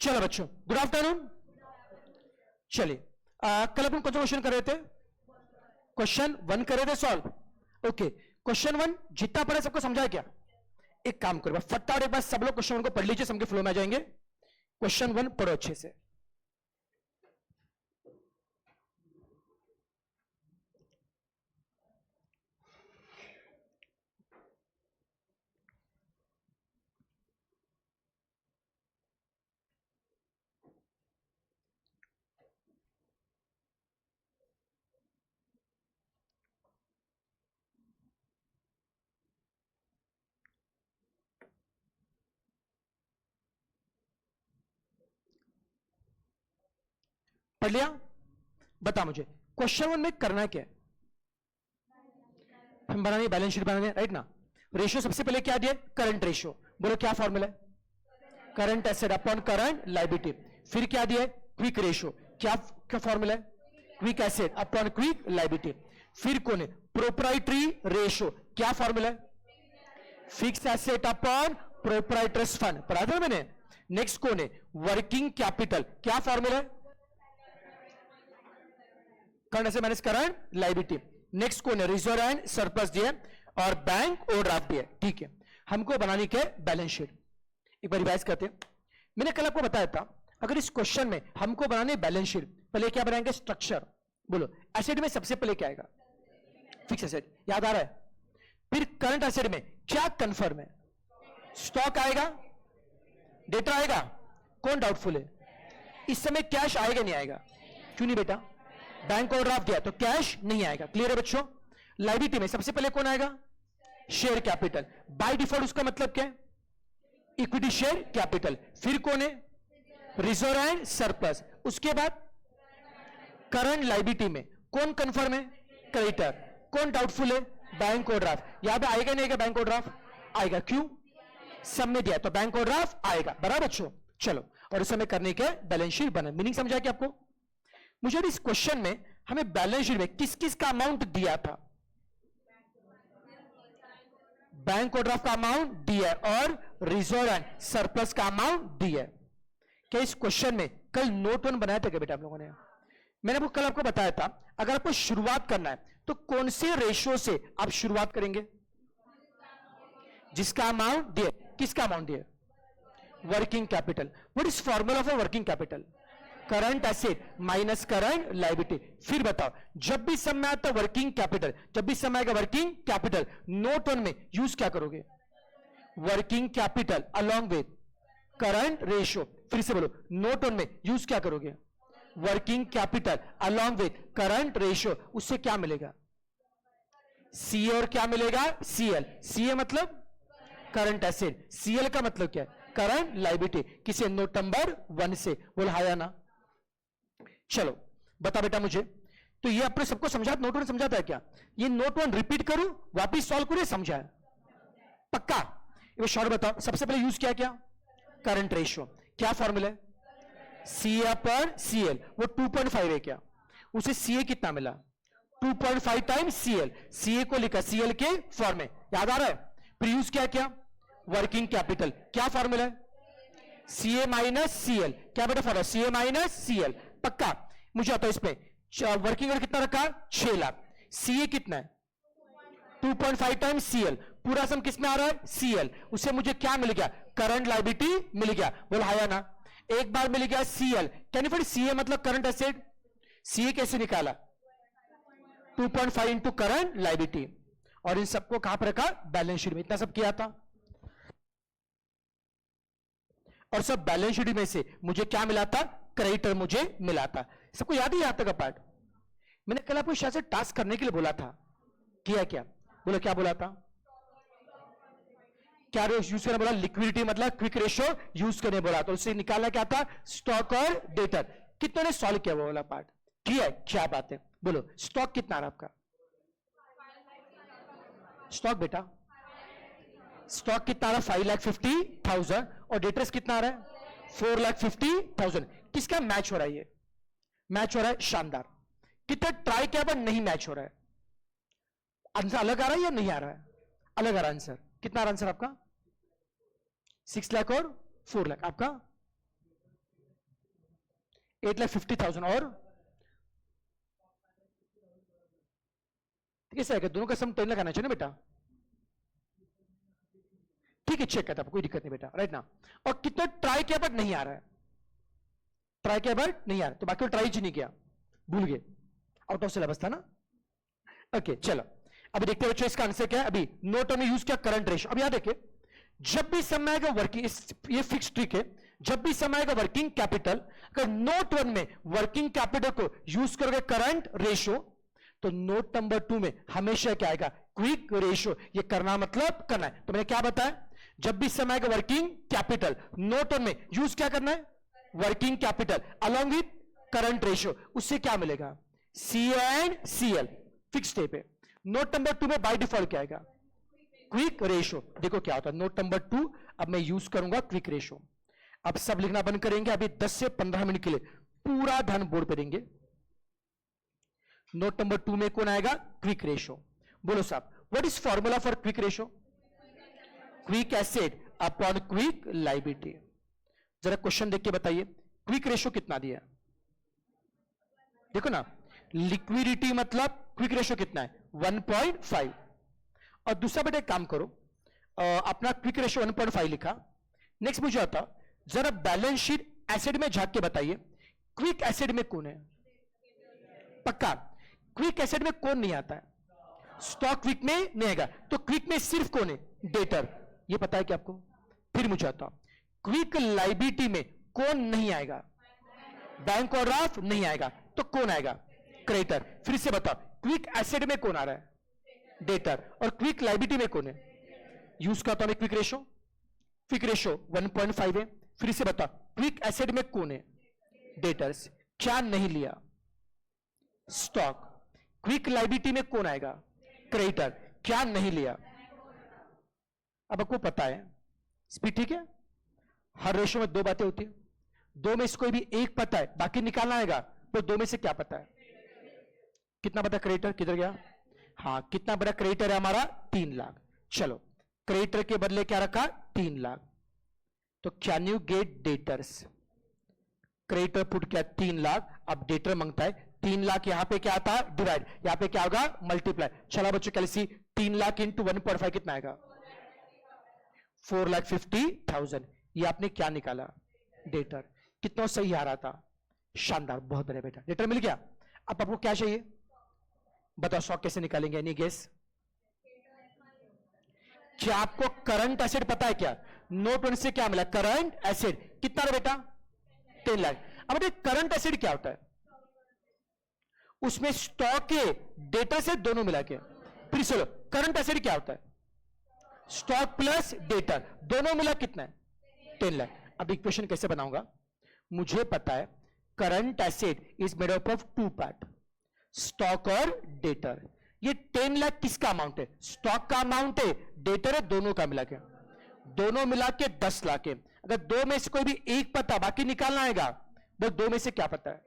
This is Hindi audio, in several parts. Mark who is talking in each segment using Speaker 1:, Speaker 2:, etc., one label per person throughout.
Speaker 1: चलो बच्चों, गुड आफ्टरनून। चलिए, कल अपन कौन सा क्वेश्चन कर रहे थे? क्वेश्चन 1 कर रहे थे सॉल्व। ओके, क्वेश्चन 1 जितना पढ़े सबको समझा क्या? एक काम करो, फटाफट एक बार सब लोग क्वेश्चन 1 को पढ़ लीजिए, सबके फ्लो में आ जाएंगे। क्वेश्चन 1 पढ़ो अच्छे से। पढ़ लिया? बता मुझे क्वेश्चन 1 में करना क्या है? हम बनाने बैलेंस शीट बनाने, राइट ना? रेशियो सबसे पहले क्या दिया? Current ratio. बोलो क्या फॉर्मूला है? Current asset upon current liability. फिर क्या दिया? Quick ratio. क्या क्या फॉर्मूला है? Quick asset upon quick liability. फिर कौन है? Proprietary ratio. क्या फॉर्मूला है? Fix asset upon proprietors fund. पढ़ा था मैंने। नेक्स्ट कौन है? Working capital. क्या फॉर्मूला है? Current asset minus current liability. Next कौन है? रिजर्व एंड सरप्लस दिया और बैंक ओवरड्राफ्ट दिया। ठीक है, हमको बनाने के बैलेंस शीट एक बार रिवाइज करते हैं। मैंने कल आपको बताया था, अगर इस क्वेश्चन में हमको बनाने बैलेंस शीट, पहले क्या बनाएंगे? स्ट्रक्चर। बोलो एसेट में सबसे पहले क्या आएगा? फिक्स एसेट, याद आ रहा है? फिर करंट एसेट में क्या कंफर्म है? स्टॉक आएगा, डेटा आएगा। कौन डाउटफुल है? इस समय कैश आएगा नहीं आएगा? क्यों नहीं बेटा? बैंक ओवरड्राफ्ट दिया तो कैश नहीं आएगा। क्लियर है बच्चों? लायबिलिटी में सबसे पहले कौन आएगा? Share capital. बाय डिफॉल्ट उसका मतलब क्या है? Equity share capital. फिर कौन है? Reserve and surplus. उसके बाद करंट लायबिलिटी में कौन कंफर्म है? क्रेडिटर। कौन डाउटफुल है? Bank overdraft. यहां पे आएगा नहीं आएगा? बैंक ओवरड्राफ्ट आएगा। क्यों? सब में दिया तो बैंक ओवरड्राफ्ट आएगा। बराबर बच्चों? चलो, और इस समय करने के बैलेंस शीट बना। मीनिंग समझा क्या आपको? मुझे इस क्वेश्चन में हमें बैलेंस शीट में किस किस का अमाउंट दिया था? बैंक ओवरड्राफ्ट का अमाउंट दिया और रिजर्व एंड सरप्लस का अमाउंट दिया। क्या इस क्वेश्चन में कल नोट 1 बनाया था क्या बेटा आप लोगों ने? मैंने कल आपको बताया था, अगर आपको शुरुआत करना है तो कौन से रेशियो से आप शुरुआत करेंगे? जिसका अमाउंट दिया। किसका अमाउंट दिया? Working capital. What is formula for working capital? Current asset minus current liability. फिर बताओ, जब भी सम में आता वर्किंग कैपिटल, जब भी सम आएगा वर्किंग कैपिटल, नोट 1 में यूज क्या करोगे? Working capital along with current ratio. फिर से बोलो, नोट 1 में यूज क्या करोगे? Working capital along with current ratio. उससे क्या मिलेगा? सीए। और क्या मिलेगा? सीएल। सीए मतलब करंट एसेट, सीएल का मतलब क्या है? Current liability. किसे? नोट नंबर 1 से। बोल हाया ना? चलो बता बेटा मुझे, तो ये अपने सबको समझा? नोट 1 समझाता है क्या? ये नोट 1 रिपीट करूं, वापिस सॉल्व करूं? समझा है पक्का? ये शॉर्ट बताओ, सबसे पहले यूज क्या? Current ratio. क्या फॉर्मूला है? सीए पर सीएल। वो 2.5 है क्या? उसे सीए कितना मिला? 2.5 टाइम्स सीएल। सीए को लिखा सीएल के फॉर्म में, याद आ रहा है? फिर यूज क्या? Working capital. क्या फॉर्मूला है? CA minus CL. क्या बेटा फॉर्मूला? CA minus CL. पक्का? मुझे आता है इसमें वर्किंग कितना रखा? 6 लाख। सीए कितना है? 2.5 टाइम्स सीएल। पूरा सम किस में आ रहा है? सीएल। उससे मुझे क्या मिल गया? करंट लायबिलिटी मिल गया। बोल हाया ना? एक बार मिल गया सीएल। कैन फिर सीए मतलब करंट एसेट। सीए कैसे निकाला? 2.5 इंटू करंट लायबिलिटी। और इन सबको कहां पर रखा? बैलेंस शीट में। इतना सब किया था। और सब बैलेंस शीट में से मुझे क्या मिला था? क्रेडिटर मुझे मिला था। सबको याद ही यहां तक का पार्ट? मैंने कल आपको शायद से टास्क करने के लिए बोला था, किया क्या? बोलो क्या बोला था? क्या यूज करने बोला? लिक्विडिटी मतलब क्विक रेशियो यूज करने बोला। तो उससे निकालना क्या था? स्टॉक और डेटर। कितने ने सॉल्व किया वो वाला पार्ट? किया है? क्या बात है। बोलो स्टॉक कितना रहा आपका? स्टॉक बेटा स्टॉक कितना आ रहा? 5,50,000। और डेटर्स कितना आ रहा है? 4,50,000। किसका मैच हो रहा है? ये मैच हो रहा है। शानदार। कितना ट्राई किया पर नहीं मैच हो रहा है। आंसर अलग आ रहा है या नहीं आ रहा है? अलग आ रहा है आंसर। कितना आ रहा आंसर आपका? 6 लाख और 4 लाख। आपका 8,50,000 और कैसे आएगा? दोनों का सम 10 लाख आना चाहिए ना बेटा। ठीक है, चेक करता, कोई दिक्कत नहीं बेटा, राइट ना। और कितना ट्राई किया बट नहीं आ रहा है, ट्राई किया बट नहीं आ रहा, तो बाकी ट्राई ही नहीं किया, भूल गए, आउट ऑफ सिलेबस था ना। ओके चलो, अभी देखते हैं बच्चों इसका आंसर क्या है। अभी नोट में यूज किया करंट रेशियो। अब यहां देखिए, जब भी समय आएगा वर्किंग, ये फिक्स ट्रिक है, जब भी समय आएगा वर्किंग कैपिटल, अगर नोट 1 में वर्किंग कैपिटल को यूज करोगे करंट रेशियो, तो नोट नंबर 2 में हमेशा क्या आएगा? Quick ratio. ये करना मतलब करना है। तो मैंने क्या बताया, जब भी समय आएगा वर्किंग कैपिटल, नोट 1 में यूज क्या करना है? Working capital along with current ratio. उससे क्या मिलेगा? सी एंड सीएल, फिक्स स्टेप है। नोट नंबर 2 में बाय डिफॉल्ट क्या आएगा? Quick ratio. देखो क्या होता है, नोट नंबर 2 अब मैं यूज करूंगा क्विक रेशियो। अब सब लिखना बंद करेंगे, अभी 10 से 15 मिनट के लिए पूरा ध्यान बोर्ड पे देंगे। नोट नंबर 2 में कौन आएगा? Quick ratio. बोलो साहब, what is formula for quick ratio? Quick asset upon quick liability. जरा क्वेश्चन देख के बताइए, क्विक रेशियो कितना दिया? देखो ना, लिक्विडिटी मतलब क्विक रेशियो कितना है? 1.5। और दूसरा बेटा एक काम करो, अपना क्विक रेशियो 1.5 लिखा। नेक्स्ट मुझे आता, जरा बैलेंस शीट एसेट में झांक के बताइए, क्विक एसेट में कौन है? पक्का क्विक एसेट में कौन नहीं आता है? स्टॉक क्विक में नहीं आएगा, तो क्विक में सिर्फ कौन है? डेटर। ये पता है क्या आपको? फिर मुझे आता, क्विक लायबिलिटी में कौन नहीं आएगा? बैंक और ड्राफ्ट नहीं आएगा, तो कौन आएगा? क्रेडिटर। फिर से बताओ, क्विक एसेट में कौन आ रहा है? डेटर। और क्विक लायबिलिटी में कौन है? यूज करता हूं क्विक रेशियो, क्विक रेशियो 1.5 है। फिर से बताओ, क्विक एसेट में कौन है? डेटर्स। क्या नहीं लिया? स्टॉक। क्विक लायबिलिटी में कौन आएगा? क्रेडिटर। क्या नहीं लिया? अब आपको पता है स्पीड, ठीक है? हर रेशियो में 2 बातें होती है, 2 में से कोई भी एक पता है, बाकी निकालना आएगा, तो 2 में से क्या पता है? कितना पता? क्रेडिटर किधर गया? हाँ, कितना बड़ा क्रेडिटर है हमारा? 3 लाख। चलो, क्रेडिटर के बदले क्या रखा? 3 लाख। तो can you get debtors? Creditor put किया 3 लाख, अब डेटर मांगता है 3 लाख, यहां पे क्या आता है? डिवाइड, यहां पे क्या होगा? मल्टीप्लाई। चला बच्चों कैलसी, 3 लाख इंटू 1.5 कितना आएगा? 4,50,000। ये आपने क्या निकाला? डेटर। कितना सही आ रहा था? शानदार, बहुत बढ़िया बेटा, डेटर मिल गया। अब आपको क्या चाहिए बताओ, स्टॉक कैसे निकालेंगे? Any guess? क्या आपको करंट एसेट पता है क्या? नोट 1 से क्या मिला? करंट एसेट कितना है बेटा? 10 लाख। अब बेटे करंट एसेट क्या होता है? उसमें स्टॉक के डेटा से दोनों मिला के। फिर चलो, करंट एसेट क्या होता है? स्टॉक प्लस डेटा, दोनों मिला कितना है? 10 लाख। अब इक्वेशन कैसे बनाऊंगा? मुझे पता है current asset is made up of 2 part, stock और डेटर। ये 10 लाख किसका अमाउंट है? स्टॉक का अमाउंट है, डेटर है, दोनों का मिला के, दोनों मिला के 10 लाख है। अगर 2 में से कोई भी एक पता, बाकी निकालना आएगा, बस 2 में से क्या पता है?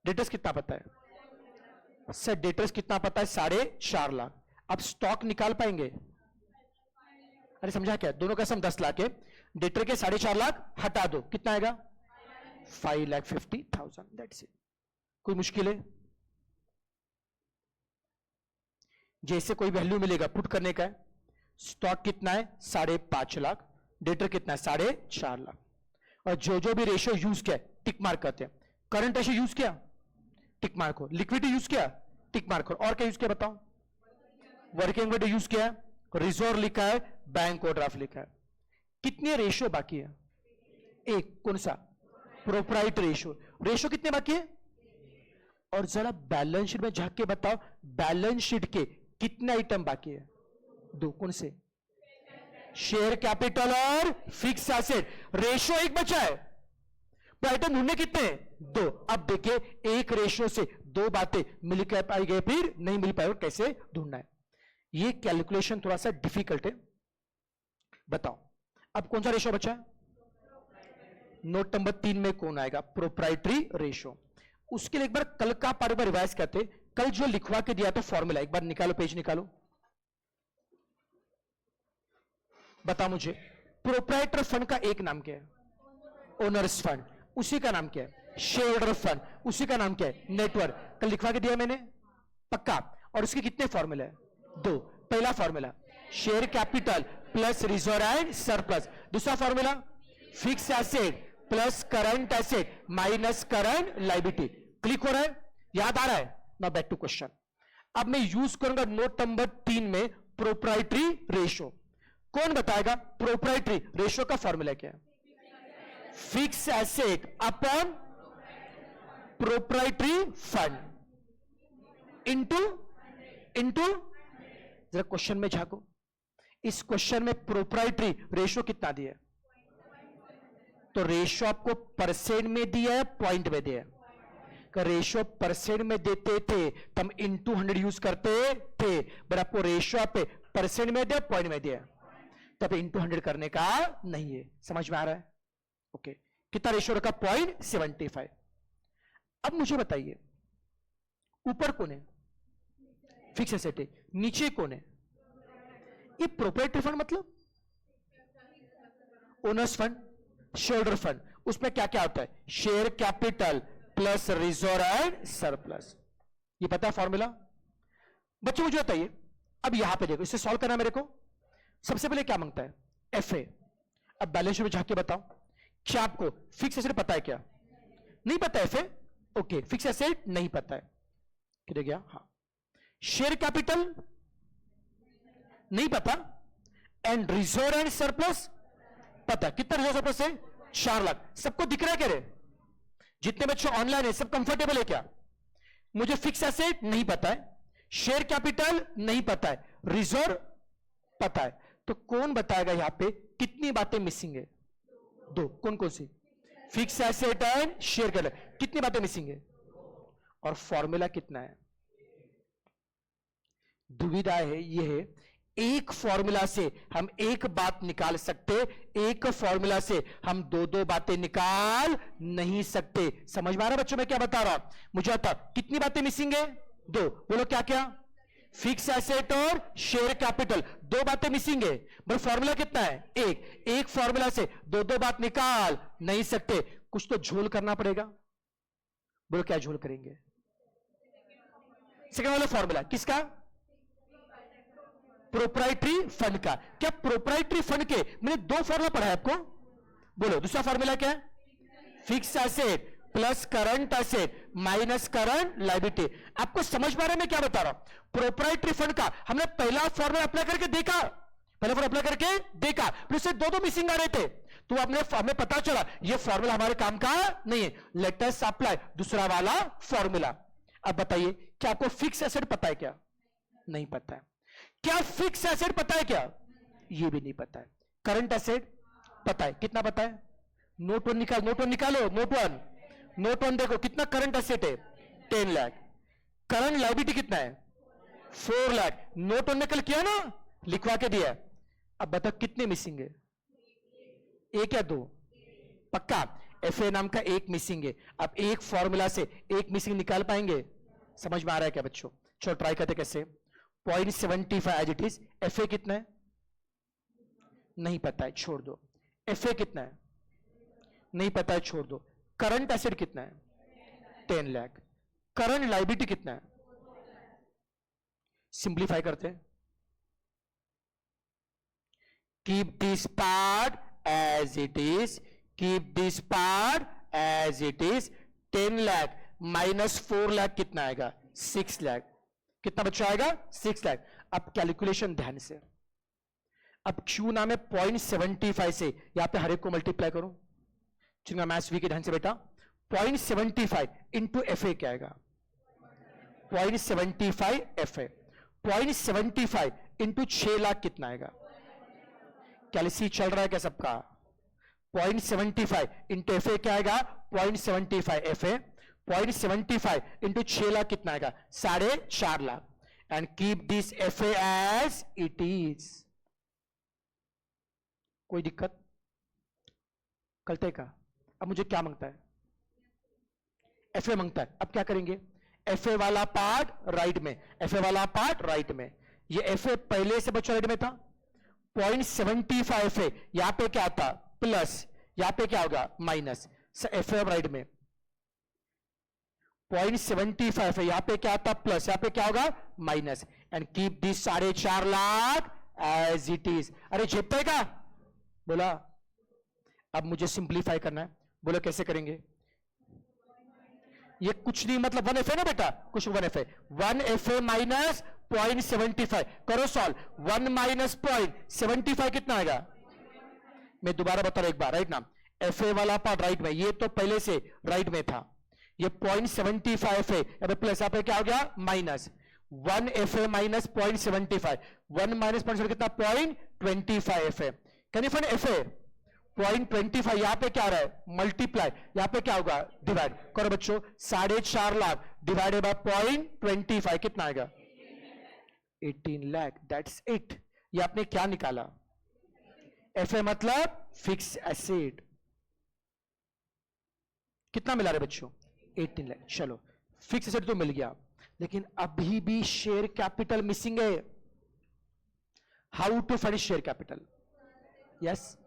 Speaker 1: डेटर्स कितना पता है? सर डेटर्स कितना पता है? 4.5 लाख। अब स्टॉक निकाल पाएंगे? अरे समझा क्या? दोनों का सम 10 लाख है, डेटर के 4.5 लाख हटा दो, कितना आएगा? 5,50,000। That's it. कोई मुश्किल है? जैसे कोई वैल्यू मिलेगा पुट करने का है। स्टॉक कितना है? 5.5 लाख, डेटर कितना है? 4.5 लाख। और जो जो भी रेशियो यूज किया टिक मार्क करते हैं। करंट रेशियो यूज किया, टिक मार्क हो। लिक्विडिटी यूज किया, टिक मार्क हो। और क्या यूज किया बताओ? वर्किंग कैपिटल यूज किया, रिजर्व लिखा है, बैंक ओवरड्राफ्ट लिखा है। कितने रेशियो बाकी है? एक। कौन सा? Proprietary ratio. रेशियो कितने बाकी है? और जरा बैलेंस शीट में झांक के बताओ, बैलेंस शीट के कितने आइटम बाकी है? 2। कौन से? शेयर कैपिटल और फिक्स एसेट। रेशियो 1 बचा है, तो आइटम ढूंढने कितने हैं? 2। अब देखिए, एक रेशियो से 2 बातें मिल कर पाई गई, फिर नहीं मिल पाई, कैसे ढूंढना है? ये कैलकुलेशन थोड़ा सा डिफिकल्ट है। बताओ अब कौन सा रेशियो बचा है? नोट नंबर 3 में कौन आएगा? Proprietary ratio. उसके लिए एक बार कल का पार्ट पर रिवाइज करते। कल जो लिखवा के दिया था फॉर्मूला, एक बार निकालो, पेज निकालो, बताओ मुझे। प्रोप्राइटर फंड का एक नाम क्या है? Owner's fund. उसी का नाम क्या है? शेयर होल्डर फंड, उसी का नाम क्या है? नेटवर्क। कल लिखवा के दिया मैंने, पक्का। और उसके कितने फॉर्मूले हैं? 2। पहला formula share capital plus reserve and surplus. दूसरा formula fix asset plus current asset minus current liability. Click हो रहा है? याद आ रहा है? Now back to question. अब मैं यूज करूंगा नोट नंबर 3 में प्रोप्राइटरी रेशियो। कौन बताएगा प्रोप्राइटरी रेशियो का फॉर्मूला क्या है? Fix asset upon proprietary fund into जरा क्वेश्चन में झांको। इस क्वेश्चन में प्रोप्राइटरी रेशियो कितना दिया है? तो रेशियो आपको परसेंट में दिया है, पॉइंट में दिया है? रेशियो परसेंट में देते थे तो हम इंटू 100 यूज करते थे, बट आपको रेशियो पे परसेंट में दिया, पॉइंट में दिया, तब इंटू 100 करने का नहीं है। समझ में आ रहा है? ओके। कितना रेशियो रखा? 0.75। अब मुझे बताइए ऊपर कौन है? फिक्स एसेट है। नीचे कौन है? ये प्रोप्राइटरी फंड मतलब owner's fund, share holder fund. उसमें क्या क्या होता है? Share capital plus reserve and surplus. ये पता है फॉर्मूला? बच्चों मुझे बताइए, अब यहां पे देखो, इसे सॉल्व करना मेरे को। सबसे पहले क्या मांगता है? एफए। अब बैलेंस शीट में झांक के बताओ, क्या आपको फिक्स एसेट पता है? क्या नहीं पता? एफए ओके, फिक्स एसेट नहीं पता है, किधर गया? हाँ। शेयर कैपिटल नहीं पता, एंड रिजर्व एंड सरप्लस पता। कितना रिजर्व सरप्लस है? 4 लाख। सबको दिख रहा है? कह रहे जितने बच्चे ऑनलाइन है सब कंफर्टेबल है क्या? मुझे फिक्स एसेट नहीं पता है, शेयर कैपिटल नहीं पता है, रिजर्व पता है। तो कौन बताएगा यहां पे कितनी बातें मिसिंग है? 2। कौन कौन सी? Fix asset and share capital. कितनी बातें मिसिंग है? और फॉर्मूला कितना है? दुविधा है ये है, एक फॉर्मूला से हम एक बात निकाल सकते, एक फॉर्मूला से हम दो बातें निकाल नहीं सकते। समझ में आ रहा है बच्चों मैं क्या बता रहा हूं? मुझे आता कितनी बातें मिसिंग है? 2। बोलो क्या क्या? फिक्स एसेट और शेयर कैपिटल, 2 बातें मिसिंग है, बट फॉर्मूला कितना है? एक फॉर्मूला से दो बात निकाल नहीं सकते, कुछ तो झोल करना पड़ेगा। बोलो क्या झोल करेंगे? सेकंड वाला फॉर्मूला किसका? प्रोप्राइटरी फंड का। क्या प्रोप्राइटरी फंड के मैंने 2 फॉर्मूला पढ़ा है आपको? बोलो दूसरा फॉर्मूला क्या है? Fix asset plus current asset minus current liability. आपको समझ पा रहे हैं मैं क्या बता रहा हूं? प्रोप्राइटरी फंड का हमने पहला फॉर्मूला अप्लाई करके देखा, पहला फॉर्मूला अप्लाई करके देखा, फिर उससे 2 मिसिंग आ रहे थे, तो हमें पता चला ये फॉर्मूला हमारे काम का नहीं है, लेट अस अप्लाई दूसरा वाला फॉर्मूला। अब बताइए क्या आपको फिक्स एसेट पता है? क्या नहीं पता है? क्या फिक्स एसेट पता है? क्या ये भी नहीं पता है? करंट एसेट पता है? कितना पता है? नोट 1 निकालो, नोट 1 देखो कितना करंट एसेट है? 10 लाख। करंट लायबिलिटी कितना है? 4 लाख। नोट 1 में कल किया ना, लिखवा के दिया। अब बताओ कितने मिसिंग है? 1 या 2? पक्का? एफए नाम का 1 मिसिंग है। अब एक फॉर्मूला से 1 मिसिंग निकाल पाएंगे? समझ में आ रहा है क्या बच्चों? चलो ट्राई करते कैसे। 0.75 एज इट इज। एफए कितना है? नहीं पता है, छोड़ दो। एफए कितना है? नहीं पता है, छोड़ दो। करंट एसेट कितना है? 10 लाख। करंट लायबिलिटी कितना है? सिंप्लीफाई करते हैं। Keep this part as it is, keep this part as it is. 10 lakh minus 4 lakh कितना आएगा? 6 लाख। कितना बच्चा आएगा? 6 लाख। अब कैलकुलेशन ध्यान से। अब क्यू नाम है 0.75 से यहां पे हर एक को मल्टीप्लाई करो। जिनका मैथ्स वीक है ध्यान से बेटा, 0.75 इंटू एफ ए क्या आएगा? 0.75 एफ ए। 0.75 इंटू 6 लाख कितना आएगा? कैलसी चल रहा है क्या सबका? 0.75 इंटू एफ ए क्या आएगा? 0.75 एफ ए। 0.75 इंटू 6 लाख कितना आएगा? 4.5 lakh. And keep this F A as it is. कोई दिक्कत? करते का? अब मुझे क्या मांगता है? एफ ए मांगता है। अब क्या करेंगे? एफ ए वाला पार्ट राइट में, एफ ए वाला पार्ट राइट में। ये एफ ए पहले से बच्चों राइट में था। 0.75 एफ ए, यहां पे क्या था? प्लस, यहां पे क्या होगा? माइनस। एफ ए राइट में 0.75 है, यहां पे क्या था प्लस, यहां पे क्या होगा minus, and keep this 4.5 lakh as it is. अरे झेपेगा बोला। अब मुझे सिंप्लीफाई करना है, बोलो कैसे करेंगे? ये कुछ नहीं मतलब 1FA ना बेटा, कुछ 1FA, 1FA माइनस 0.75 करो सॉल्व। 1 माइनस 0.75 कितना आएगा? मैं दोबारा बता रहा हूं एक बार, राइट ना, FA वाला पार्ट राइट में, ये तो पहले से राइट में था, ये 0.75 है, अब प्लस यहाँ पे क्या हो गया माइनस 1FA माइनस 0.75, 1 माइनस 0.75 कितना 0.25 FA। Can you find FA? 0.25, यहां पे क्या आ रहा है मल्टीप्लाई, यहां पे क्या होगा डिवाइड करो बच्चों, 4.5 लाख डिवाइडेड बाय 0.25 कितना आएगा 18 लाख, दैट्स इट। ये आपने क्या निकाला? FA मतलब फिक्स एसेट। कितना मिला रहे बच्चों? 18 लाख। चलो फिक्स एसेट तो मिल गया, लेकिन अभी भी शेयर कैपिटल मिसिंग है। How to find share capital? Yes,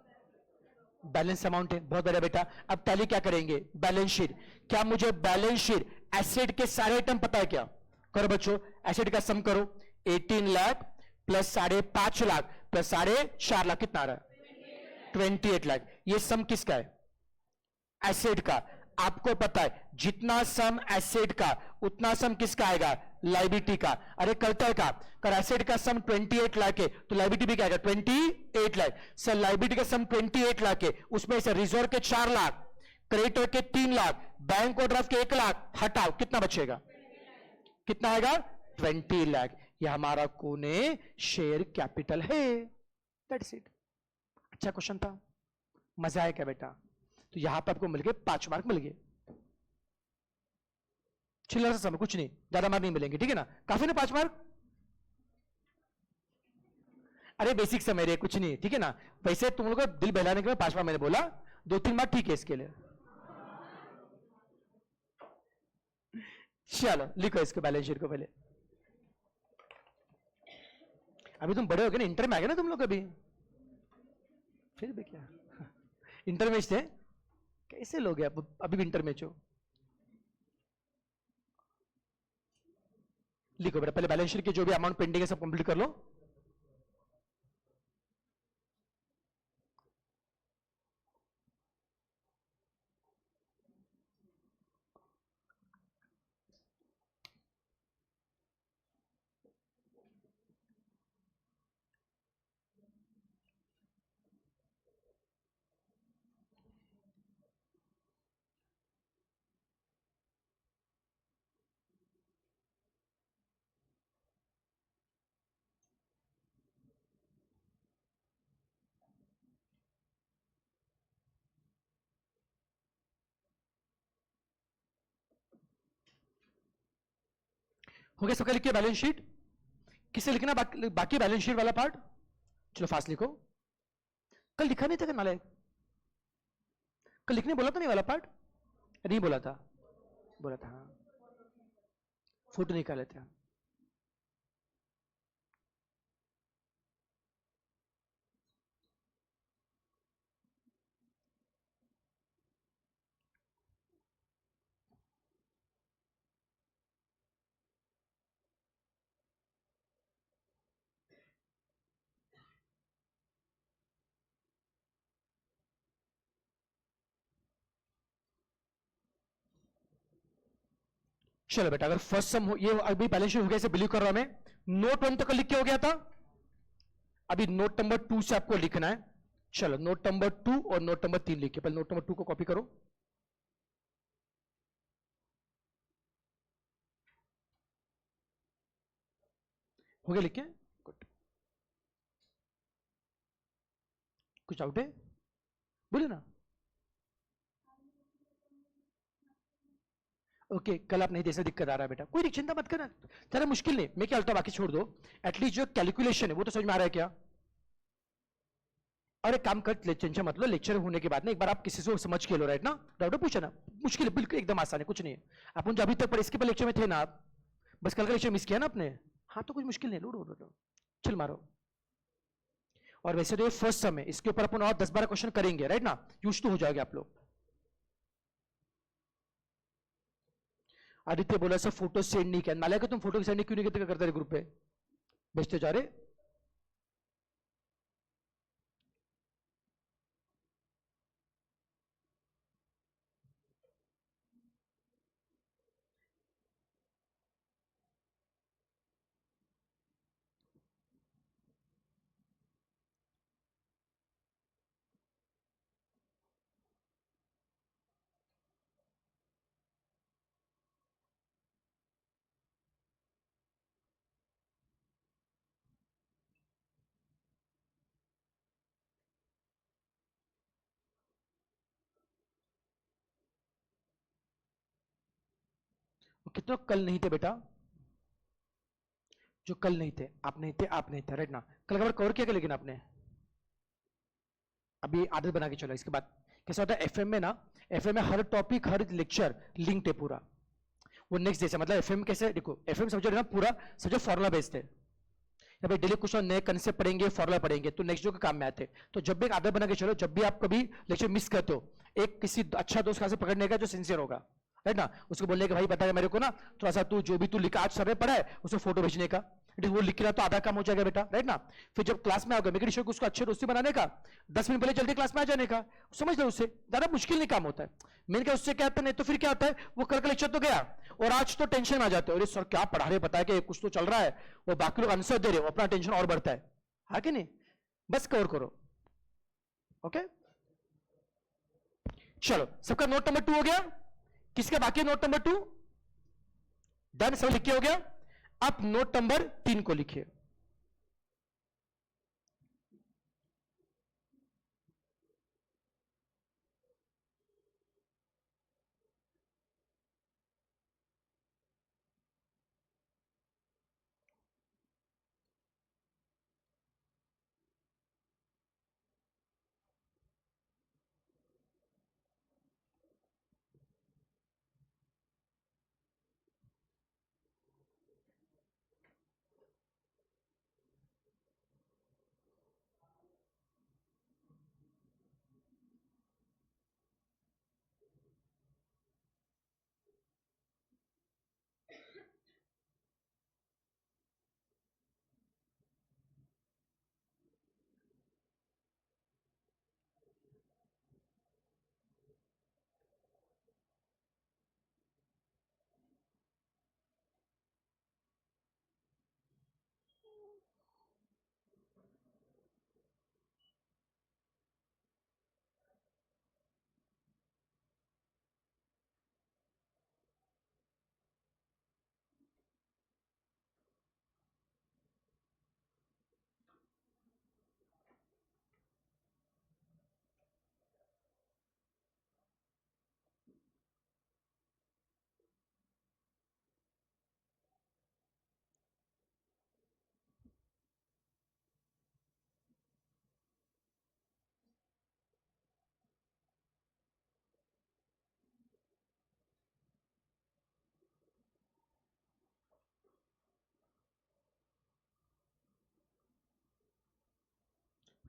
Speaker 1: balance amount है, बहुत बढ़िया बेटा। अब टैली क्या करेंगे? Balance sheet. क्या मुझे बैलेंस शीट एसेट के सारे आइटम पता है क्या? करो बच्चों, एसेट का सम करो, 18 लाख प्लस 5.5 लाख प्लस 4.5 लाख कितना आ रहा है 28 लाख। ये सम किसका है? एसेट का। आपको पता है जितना सम एसेट का उतना सम किसका आएगा? लायबिलिटी का। अरे करता है का, कर एसेट का सम 28 लाख है तो लायबिलिटी भी क्या आएगा 28 लाख। सर लायबिलिटी का सम 28 लाख है, उसमें से रिजर्व के 4 लाख, क्रेडिटर के 3 लाख, बैंक ओवरड्राफ्ट के 1 लाख हटाओ, कितना बचेगा? कितना आएगा 20 लाख। ये हमारा कोने शेयर कैपिटल है। That's it. अच्छा क्वेश्चन था, मजा आया क्या बेटा? तो यहां पर आपको मिल गए 5 मार्क मिल गए। चिल्लर से समय कुछ नहीं, ज्यादा मार्क नहीं मिलेंगे, ठीक है ना? काफी ना 5 मार्क? अरे बेसिक समय रे, कुछ नहीं, ठीक है ना? वैसे तुम लोग को दिल बहलाने के लिए 5 मार्क मैंने बोला, 2-3 मार्क ठीक है इसके लिए। चलो लिखो इसको, बैलेंस शीट को पहले। अभी तुम बड़े हो गए ना, इंटर में आ गए ना तुम लोग, अभी फिर भी क्या इंटर में थे, कैसे लोग हैं अभी भी इंटर में हो? लिखो बेटा पहले बैलेंस शीट के जो भी अमाउंट पेंडिंग है सब कंप्लीट कर लो। हो गया सबका? लिखिए बैलेंस शीट। किसे लिखना बाकी बैलेंस शीट वाला पार्ट? चलो फास्ट लिखो। कल लिखा नहीं था क्या नालायक? कल लिखने बोला था नहीं वाला पार्ट? नहीं बोला था? बोला था। हाँ, फोटो निकाल लेते हैं। चलो बेटा, अगर फर्स्ट सम हो, ये अभी बैलेंस शीट हो गया इसे बिलीव कर रहा हूं मैं। नोट 1 तक लिख के हो गया था, अभी नोट नंबर 2 से आपको लिखना है। चलो नोट नंबर 2 और नोट नंबर 3 लिखिए। पहले नोट नंबर 2 को कॉपी करो। हो गया लिख के? गुड। कुछ आउट है बोले ना? ओके कल आप नहीं दे सकते, दिक्कत आ रहा है बेटा, कोई चिंता मत करना, ज्यादा मुश्किल नहीं। मैं क्या बोलता हूं बाकी छोड़ दो, एटलीस्ट जो कैलकुलेशन है वो तो समझ में आ रहा है क्या? और एक काम कर, टेंशन मत लो, लेक्चर होने के बाद ना एक बार आप किसी से समझ के लो, राइट ना? डाउट पूछा ना, मुश्किल है बिल्कुल, एकदम आसान है, कुछ नहीं है। अपन जो अभी तक पढ़े इसके पर लेक्चर में थे ना आप, बस कल का लेक्चर मिस किया ना आपने। हाँ तो कुछ मुश्किल नहीं, लो चल मारो। और वैसे तो ये फर्स्ट सम है, इसके ऊपर अपन और 10-12 क्वेश्चन करेंगे, राइट ना? यूज तो हो जाओगे आप लोग। आदित्य बोला सर फोटो सेंड नहीं किया, नाले तुम फोटो सेंड क्यों नहीं करते ग्रुप पे, भेजते जा रहे। कितने कल नहीं थे बेटा, जो कल नहीं थे, आप नहीं थे, आप नहीं थे, राइट ना। कल का कवर किया, लेकिन आपने अभी आदत बना के चलो। इसके बाद कैसा होता है एफएम में ना, एफएम में हर टॉपिक हर लेक्चर लिंक्ड है पूरा, वो नेक्स्ट डे से, मतलब एफएम कैसे, देखो एफएम समझो ना पूरा समझो फॉर्मुला बेस्ड है, या भाई डेली कुछ नए कंसेप्ट पढ़ेंगे, फॉर्मुला पढ़ेंगे, तो नेक्स्ट डे के काम में आते हैं। तो जब भी एक आदत बना के चलो, जब भी आप कभी लेक्चर मिस करते हो, एक किसी अच्छा दोस्त से पकड़ने का जो सिंसियर होगा, राइट ना, उसको बोलने के भाई बता मेरे को ना थोड़ा सा तू जो भी तू लिखा आज सर ने पढ़ा है उसको फोटो भेजने का, वो लिख रहा तो आधा काम हो जाएगा बेटा, राइट ना। फिर जब क्लास में आओगे मेरे को उसको अच्छे दोस्ती बनाने का, 10 मिनट पहले जल्दी क्लास में आ जाने का, समझ लो, उससे ज्यादा मुश्किल नहीं काम होता है। मेन क्या उससे क्या आता है, नहीं तो फिर क्या आता है, वो कल का लेक्चर तो गया और आज तो टेंशन में आ जाते हो, अरे सर क्या पढ़ा रहे, पता है कि कुछ तो चल रहा है, वो बाकी लोग आंसर दे रहे हो, अपना टेंशन और बढ़ता है, हाँ कि नहीं। बस कवर करो, ओके। चलो सबका नोट नंबर 2 हो गया, किसका बाकी है नोट नंबर 2, डन, सब लिख के हो गया। अब नोट नंबर 3 को लिखिए।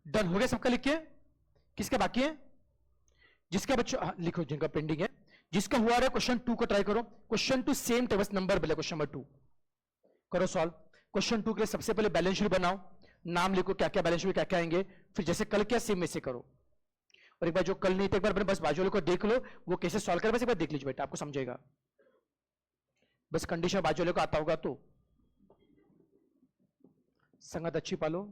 Speaker 1: डन हो गया सबका, लिख के किसका बाकी है, जिसका बच्चों लिखो जिनका पेंडिंग है, जिसका हुआ है क्वेश्चन 2 को ट्राई करो। क्वेश्चन 2 सेम थे, बस नंबर बोले, क्वेश्चन नंबर 2 करो सॉल्व। क्वेश्चन 2 के लिए सबसे पहले बैलेंस शीट बनाओ, नाम लिखो क्या क्या बैलेंस शीट क्या क्या आएंगे, फिर जैसे कल क्या सेम में से करो। और एक बार जो कल नहीं थे एक बार बस बाजू वाले को देख लो वो कैसे सॉल्व कर, बस एक बार देख लीजिए बेटा, आपको समझेगा। बस कंडीशन बाजू वाले को आता होगा तो संगत अच्छी पालो।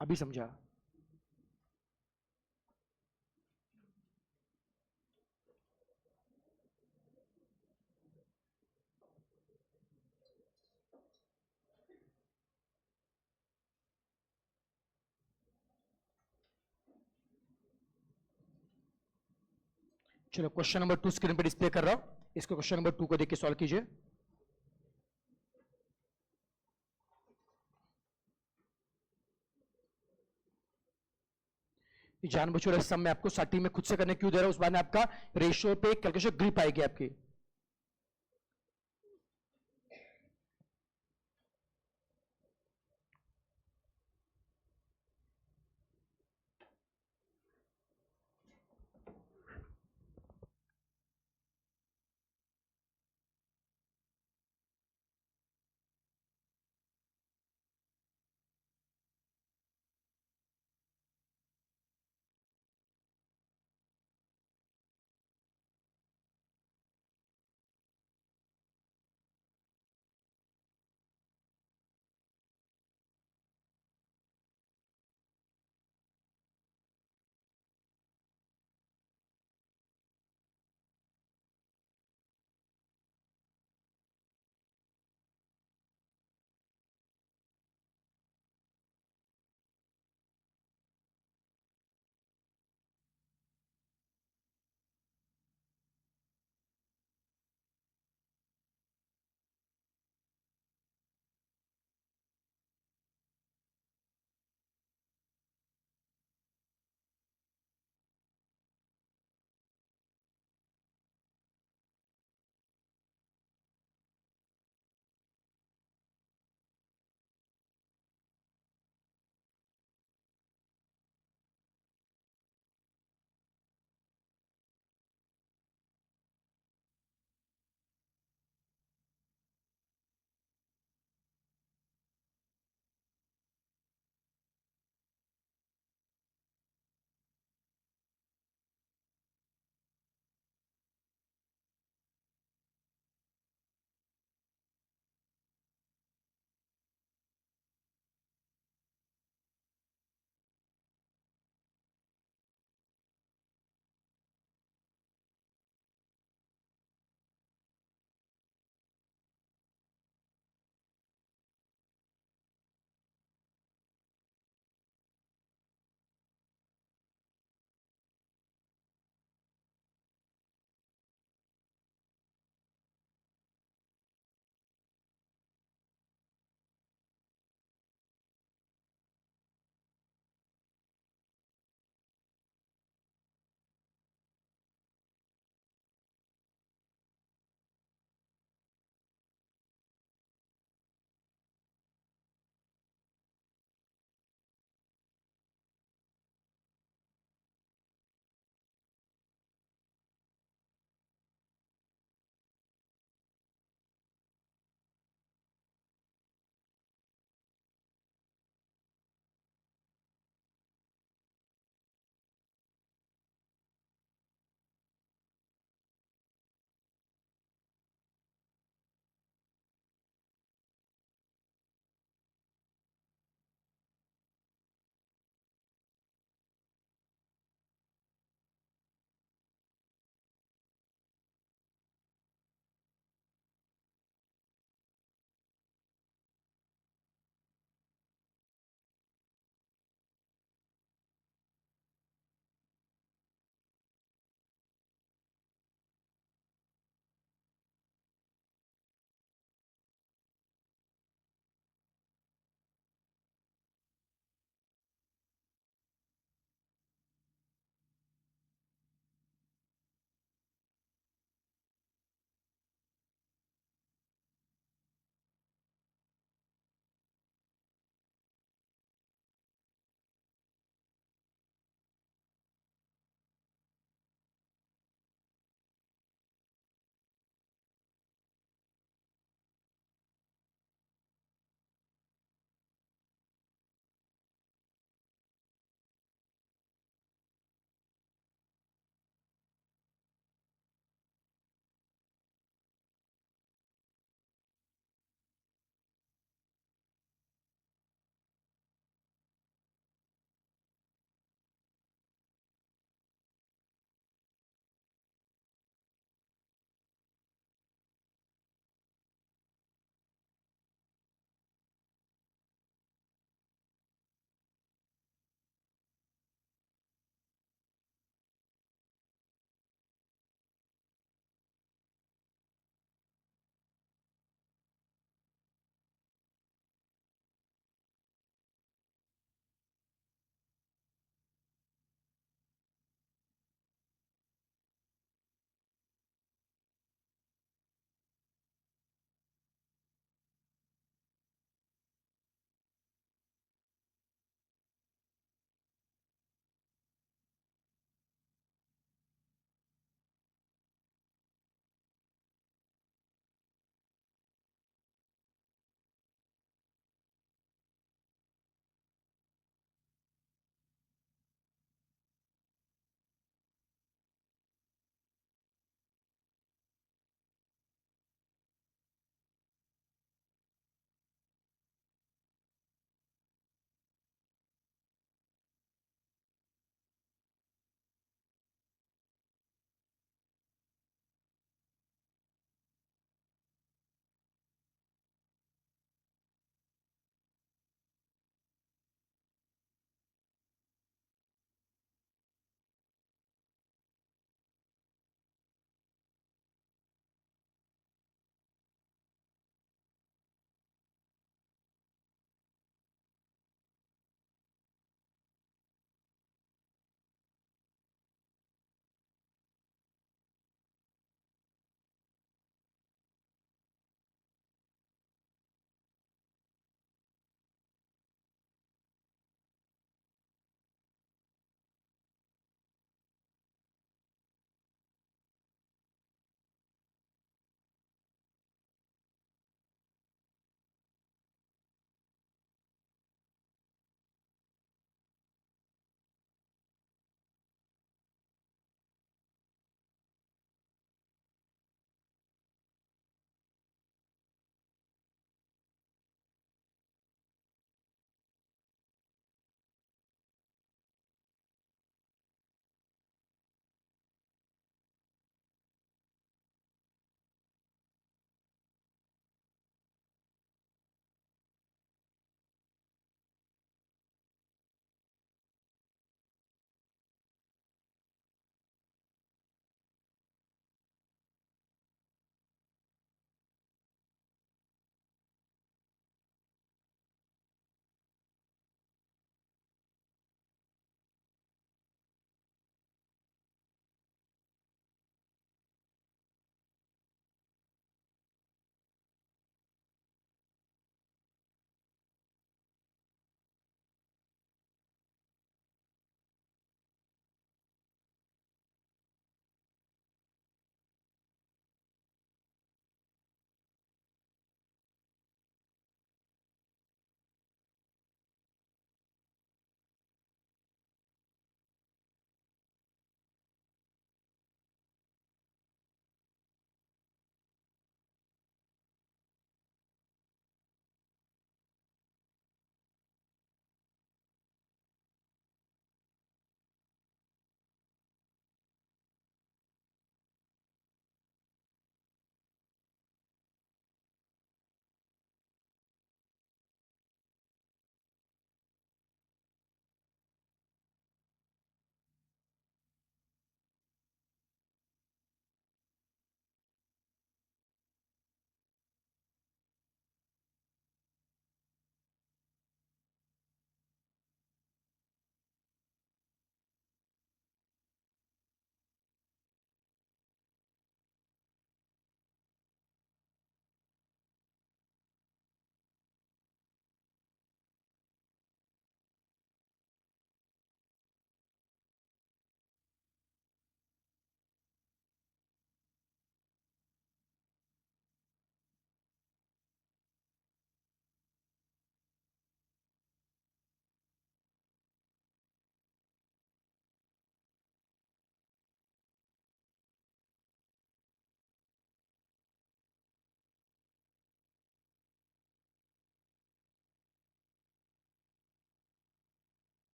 Speaker 1: अभी समझा। चलो क्वेश्चन नंबर 2 स्क्रीन पे डिस्प्ले कर रहा हूं, इसको क्वेश्चन नंबर 2 को देख के सॉल्व कीजिए। जानबूझकर सम में आपको स्टार्टिंग में खुद से करने क्यों दे रहा है, उस बार में आपका रेशियो पे कैलकुलेशन ग्रिप आएगी आपकी।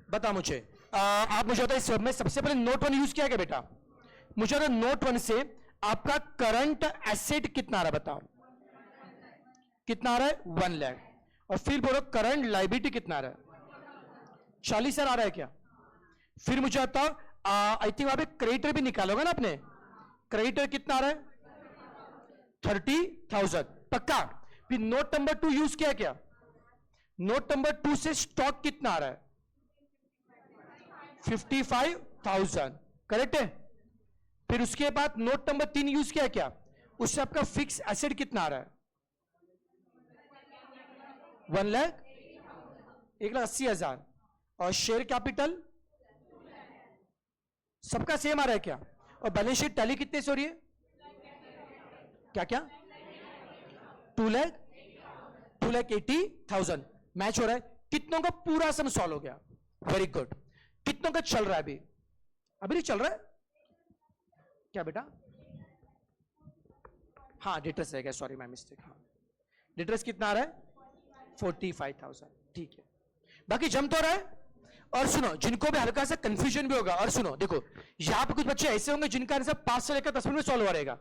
Speaker 1: बता मुझे, आप मुझे बताओ, इस में सबसे पहले नोट 1 यूज किया क्या बेटा? मुझे बताओ नोट 1 से आपका करंट एसेट कितना आ रहा है बताओ, कितना आ रहा है? 1 लाख। और फिर बोलो करंट लाइबिलिटी कितना आ रहा है? 40,000 आ रहा है क्या? फिर मुझे बताओ, आई थिंक वहां पे क्रेडिटर भी निकालोगे ना आपने, क्रेडिटर कितना आ रहा है? 30,000 पक्का। फिर नोट नंबर 2 यूज किया क्या? नोट नंबर 2 से स्टॉक कितना आ रहा है? 55,000 करेक्ट है। फिर उसके बाद नोट नंबर 3 यूज किया क्या? उससे आपका फिक्स एसेट कितना आ रहा है? 1 लाख 1,80,000। और शेयर कैपिटल सबका सेम आ रहा है क्या? और बैलेंस शीट टैली कितने से हो रही है? क्या क्या? 2,80,000 मैच हो रहा है। कितनों का पूरा सम सॉल्व हो गया? Very good. कितनों का चल रहा है अभी? अभी नहीं चल रहा है क्या बेटा? हाँ डिटरेस रह गया, सॉरी माय मिस्टेक। हाँ डिटरेस कितना आ रहा है? 45,000। ठीक है, बाकी जम तो रहा है। और सुनो, जिनको भी हल्का सा कंफ्यूजन भी होगा, और सुनो देखो, यहां पे कुछ बच्चे ऐसे होंगे जिनका आंसर 5 से लेकर 10 मिनट में सॉल्व हो रहेगा।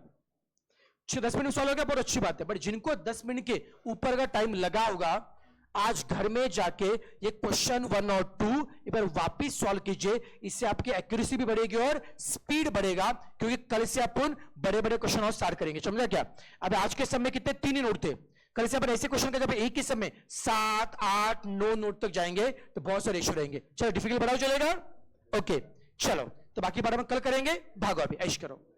Speaker 1: 10 मिनट में सॉल्व हो गया, बहुत अच्छी बात है। बट जिनको 10 मिनट के ऊपर का टाइम लगा होगा, आज घर में जाके ये क्वेश्चन 1 और 2 एक बार वापिस सॉल्व कीजिए। इससे आपकी एक्यूरेसी भी बढ़ेगी और स्पीड बढ़ेगा, क्योंकि कल से अपन बड़े बड़े क्वेश्चन और स्टार्ट करेंगे। समझा क्या? अब आज के समय कितने? 3 ही नोट थे। कल से अपन ऐसे क्वेश्चन का जब एक ही समय 7, 8, 9 नोट तक जाएंगे तो बहुत सारे इश्यू रहेंगे। चलो डिफिकल्ट बढ़ाओ, चलेगा? ओके चलो, तो बाकी बात हम कल करेंगे। भागो अभी, ऐश करो।